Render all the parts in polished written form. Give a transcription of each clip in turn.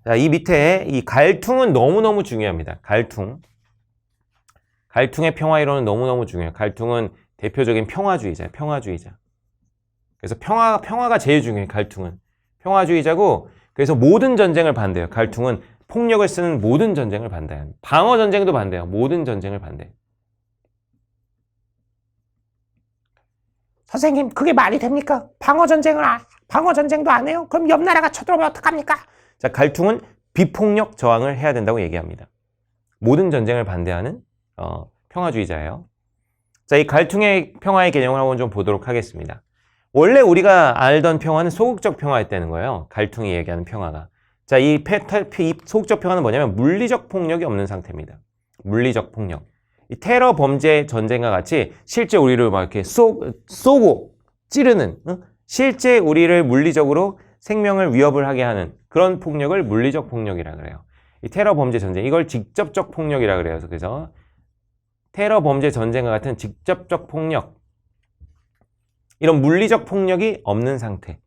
자, 이 밑에 이 갈퉁은 너무너무 중요합니다. 갈퉁. 갈퉁의 평화이론은 너무너무 중요해요. 갈퉁은 대표적인 평화주의자예요. 평화주의자. 그래서 평화가 제일 중요해요. 갈퉁은. 평화주의자고, 그래서 모든 전쟁을 반대해요. 갈퉁은 폭력을 쓰는 모든 전쟁을 반대해요. 방어 전쟁도 반대해요. 모든 전쟁을 반대해요. 선생님, 그게 말이 됩니까? 방어 전쟁도 안 해요? 그럼 옆 나라가 쳐들어오면 어떡합니까? 자, 갈퉁은 비폭력 저항을 해야 된다고 얘기합니다. 모든 전쟁을 반대하는 평화주의자예요. 자, 이 갈퉁의 평화의 개념을 한번 좀 보도록 하겠습니다. 원래 우리가 알던 평화는 소극적 평화였다는 거예요. 갈퉁이 얘기하는 평화가. 자, 이 소극적 평화는 뭐냐면 물리적 폭력이 없는 상태입니다. 물리적 폭력. 이 테러 범죄 전쟁과 같이 실제 우리를 막 이렇게 쏘고 찌르는, 실제 우리를 물리적으로 생명을 위협을 하게 하는 그런 폭력을 물리적 폭력이라 그래요. 이 테러 범죄 전쟁, 이걸 직접적 폭력이라 그래요. 그래서 테러 범죄 전쟁과 같은 직접적 폭력, 이런 물리적 폭력이 없는 상태를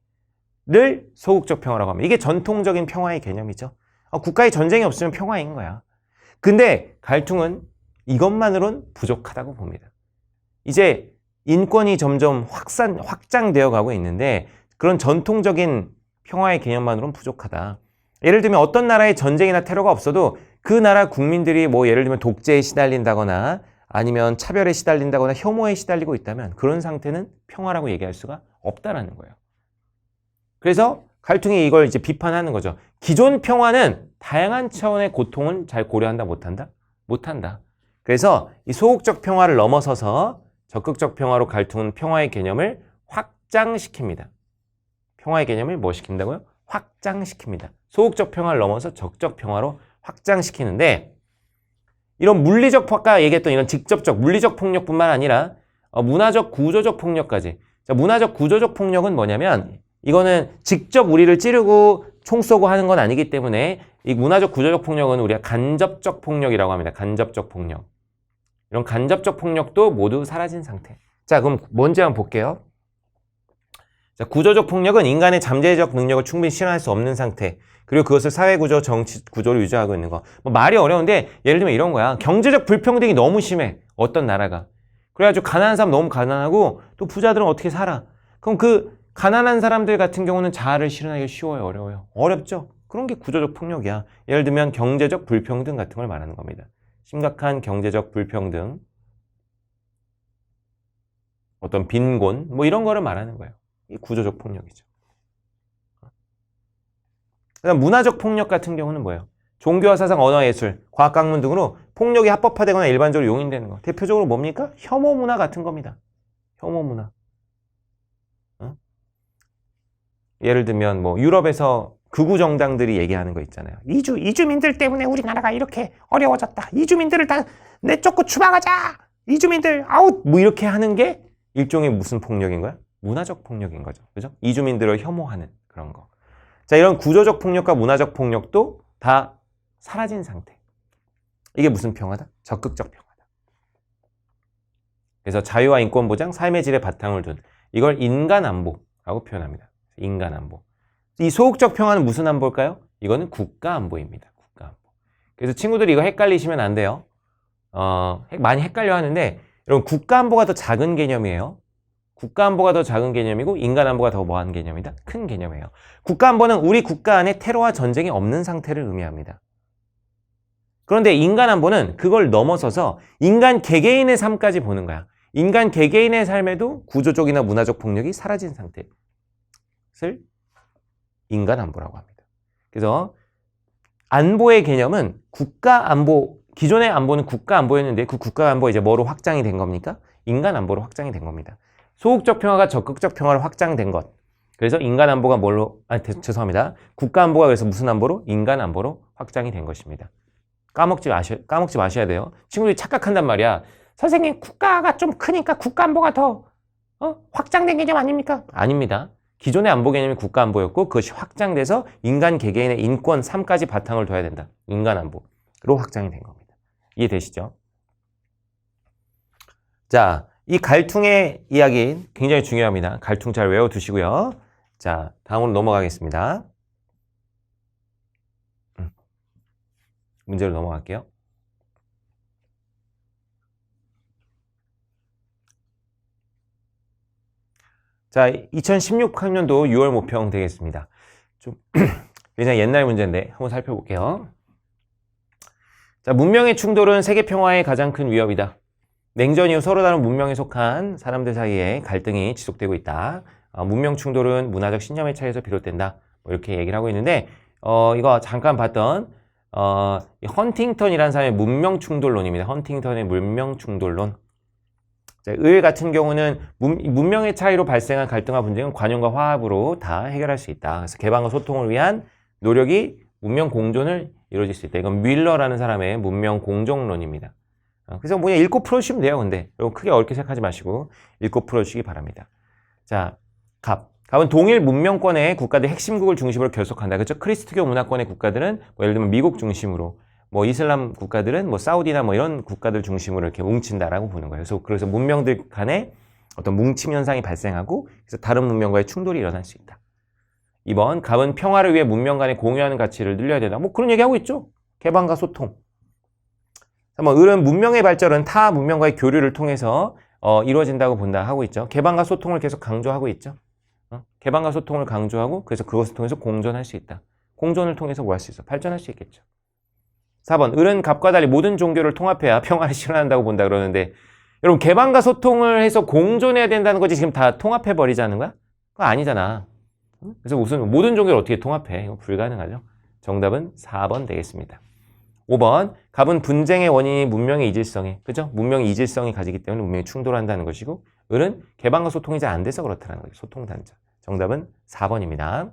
소극적 평화라고 합니다. 이게 전통적인 평화의 개념이죠. 국가에 전쟁이 없으면 평화인 거야. 근데 갈퉁은 이것만으로는 부족하다고 봅니다. 이제 인권이 점점 확장되어 가고 있는데 그런 전통적인 평화의 개념만으로는 부족하다. 예를 들면 어떤 나라에 전쟁이나 테러가 없어도 그 나라 국민들이 뭐 예를 들면 독재에 시달린다거나 아니면 차별에 시달린다거나 혐오에 시달리고 있다면 그런 상태는 평화라고 얘기할 수가 없다라는 거예요. 그래서 갈퉁이 이걸 이제 비판하는 거죠. 기존 평화는 다양한 차원의 고통을 잘 고려한다, 못한다? 못한다. 그래서 이 소극적 평화를 넘어서서 적극적 평화로 갈퉁은 평화의 개념을 확장시킵니다. 평화의 개념을 뭐 시킨다고요? 확장시킵니다. 소극적 평화를 넘어서 적극적 평화로 확장시키는데 이런 물리적, 아까 얘기했던 이런 직접적 물리적 폭력뿐만 아니라 문화적 구조적 폭력까지. 자, 문화적 구조적 폭력은 뭐냐면 이거는 직접 우리를 찌르고 총 쏘고 하는 건 아니기 때문에 이 문화적 구조적 폭력은 우리가 간접적 폭력이라고 합니다. 간접적 폭력. 이런 간접적 폭력도 모두 사라진 상태. 자, 그럼 뭔지 한번 볼게요. 자, 구조적 폭력은 인간의 잠재적 능력을 충분히 실현할 수 없는 상태. 그리고 그것을 사회구조, 정치 구조를 유지하고 있는 거. 뭐 말이 어려운데 예를 들면 이런 거야. 경제적 불평등이 너무 심해. 어떤 나라가. 그래가지고 가난한 사람 너무 가난하고 또 부자들은 어떻게 살아. 그럼 그 가난한 사람들 같은 경우는 자아를 실현하기 쉬워요? 어려워요? 어렵죠? 그런 게 구조적 폭력이야. 예를 들면 경제적 불평등 같은 걸 말하는 겁니다. 심각한 경제적 불평등, 어떤 빈곤, 뭐 이런 거를 말하는 거예요. 이 구조적 폭력이죠. 그다음 문화적 폭력 같은 경우는 뭐예요? 종교와 사상, 언어, 예술, 과학, 학문 등으로 폭력이 합법화되거나 일반적으로 용인되는 거. 대표적으로 뭡니까? 혐오 문화 같은 겁니다. 혐오 문화. 예를 들면 뭐 유럽에서 극우 정당들이 얘기하는 거 있잖아요. 이주민들 때문에 우리나라가 이렇게 어려워졌다. 이주민들을 다 내쫓고 추방하자. 이주민들 아웃. 뭐 이렇게 하는 게 일종의 무슨 폭력인 거야? 문화적 폭력인 거죠. 그죠? 이주민들을 혐오하는 그런 거. 자, 이런 구조적 폭력과 문화적 폭력도 다 사라진 상태. 이게 무슨 평화다? 적극적 평화다. 그래서 자유와 인권 보장, 삶의 질에 바탕을 둔 이걸 인간 안보라고 표현합니다. 인간 안보. 이 소극적 평화는 무슨 안보일까요? 이거는 국가 안보입니다. 국가 안보. 그래서 친구들이 이거 헷갈리시면 안 돼요. 많이 헷갈려 하는데 여러분 국가 안보가 더 작은 개념이에요. 국가 안보가 더 작은 개념이고 인간 안보가 더 뭐한 개념이다? 큰 개념이에요. 국가 안보는 우리 국가 안에 테러와 전쟁이 없는 상태를 의미합니다. 그런데 인간 안보는 그걸 넘어서서 인간 개개인의 삶까지 보는 거야. 인간 개개인의 삶에도 구조적이나 문화적 폭력이 사라진 상태를 인간 안보라고 합니다. 그래서 안보의 개념은 국가 안보, 기존의 안보는 국가 안보였는데 그 국가 안보가 이제 뭐로 확장이 된 겁니까? 인간 안보로 확장이 된 겁니다. 소극적 평화가 적극적 평화로 확장된 것. 그래서 인간 안보가 뭘로, 죄송합니다. 국가 안보가 그래서 무슨 안보로? 인간 안보로 확장이 된 것입니다. 까먹지 마셔야 돼요. 친구들이 착각한단 말이야. 선생님, 국가가 좀 크니까 국가 안보가 더 확장된 개념 아닙니까? 아닙니다. 기존의 안보 개념이 국가 안보였고 그것이 확장돼서 인간 개개인의 인권, 삶까지 바탕을 둬야 된다. 인간 안보로 확장이 된 겁니다. 이해되시죠? 자, 이 갈퉁의 이야기 굉장히 중요합니다. 갈퉁 잘 외워두시고요. 자, 다음으로 넘어가겠습니다. 문제로 넘어갈게요. 자, 2016학년도 6월 모평 되겠습니다. 좀 굉장히 옛날 문제인데 한번 살펴볼게요. 자, 문명의 충돌은 세계 평화의 가장 큰 위협이다. 냉전 이후 서로 다른 문명에 속한 사람들 사이에 갈등이 지속되고 있다. 문명 충돌은 문화적 신념의 차이에서 비롯된다. 뭐 이렇게 얘기를 하고 있는데 이거 잠깐 봤던 이 헌팅턴이라는 사람의 문명 충돌론입니다. 헌팅턴의 문명 충돌론. 자, 의 같은 경우는 문명의 차이로 발생한 갈등과 분쟁은 관용과 화합으로 다 해결할 수 있다. 그래서 개방과 소통을 위한 노력이 문명 공존을 이루어질 수 있다. 이건 뮬러라는 사람의 문명 공존론입니다. 그래서 뭐냐 읽고 풀어주시면 돼요. 근데 여러분 크게 어렵게 생각하지 마시고 읽고 풀어주시기 바랍니다. 자, 갑은 동일 문명권의 국가들 핵심국을 중심으로 결속한다. 그렇죠? 크리스트교 문화권의 국가들은 뭐 예를 들면 미국 중심으로, 뭐 이슬람 국가들은 뭐 사우디나 뭐 이런 국가들 중심으로 이렇게 뭉친다라고 보는 거예요. 그래서 문명들 간에 어떤 뭉침 현상이 발생하고 그래서 다른 문명과의 충돌이 일어날 수 있다. 2번, 갑은 평화를 위해 문명 간에 공유하는 가치를 늘려야 된다. 뭐 그런 얘기하고 있죠. 개방과 소통. 3번, 을은 문명의 발전은 타 문명과의 교류를 통해서 이루어진다고 본다 하고 있죠. 개방과 소통을 계속 강조하고 있죠. 개방과 소통을 강조하고 그래서 그것을 통해서 공존할 수 있다. 공존을 통해서 뭐 할 수 있어? 발전할 수 있겠죠. 4번, 을은 갑과 달리 모든 종교를 통합해야 평화를 실현한다고 본다 그러는데 여러분 개방과 소통을 해서 공존해야 된다는 거지 지금 다 통합해버리자는 거야? 그거 아니잖아. 그래서 무슨 모든 종교를 어떻게 통합해? 이거 불가능하죠. 정답은 4번 되겠습니다. 5번, 갑은 분쟁의 원인이 문명의 이질성에, 그죠? 문명의 이질성이 가지기 때문에 문명이 충돌한다는 것이고, 을은 개방과 소통이 잘 안 돼서 그렇다는 거죠. 소통 단절. 정답은 4번입니다.